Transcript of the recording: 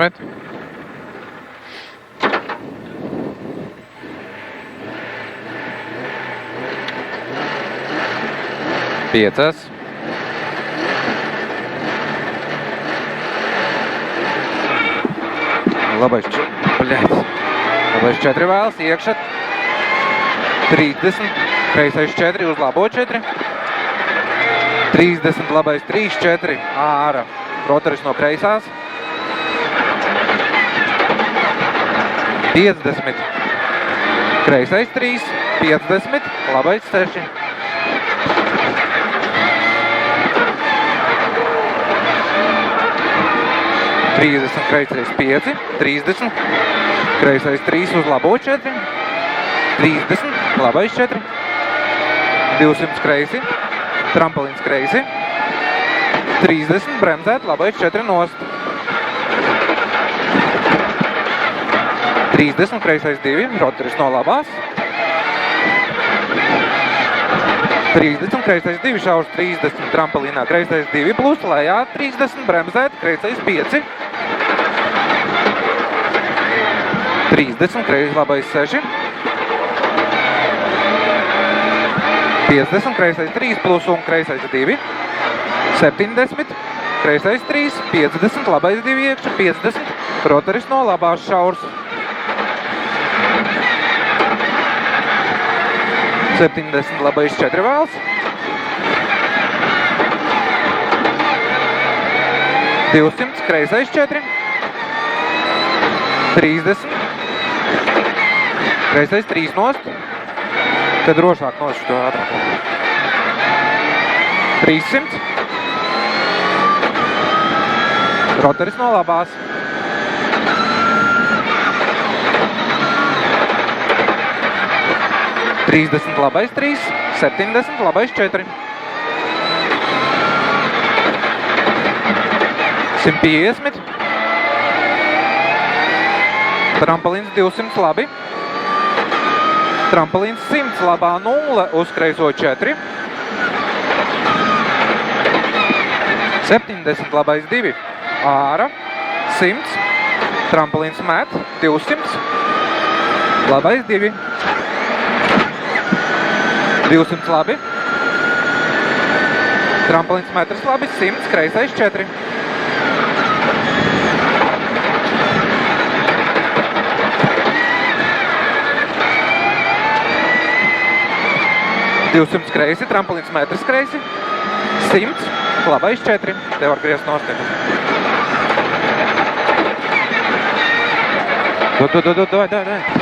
10. Piecas. Labais 4 vēlas, iekšā 30, kreisais 4, uz labo 4. 30, labais 3, 4, ārā, rotaris no kreisās. 50, kreisais 3, 50, labais 6. 30, kreisais 5, 30, kreisais 3 uz labo 4, 30, labais 4, 200 kreisi, trampolins kreisi, 30, bremzēt, labais 4 nost, 30, kreisais 2, rotaris no labās, 30, kreisais 2, šaurs 30, trampolinā, kreisais 2 plus, lejā 30, bremzēt, kreisais 5, 30, kreisais labais 6, 50, kreisais 3 plus un kreisais 2, 70, kreisais 3, 50, labais 2 iekšā, 50, rotaris no labās šaurs, 70, labais 4 vēls, 200, kreisais 4, 30, kreisais 3 nost, tad drošāk nost to ātrāk. 300, rotaris no labās, 30, labais 3, 70, labais 4. 150. Trampolins 200, labi. Trampolins 100, labā 0, uz kreiso 4. 70, labais 2, āra, 100. Trampolins met, 200, labais 2. 200 labi. Trampolins metrs labi, 100, kreisais 4. 200 kreisi, trampolins metrs kreisi, 100, labais 4. Te var griezt nostīt. Dod.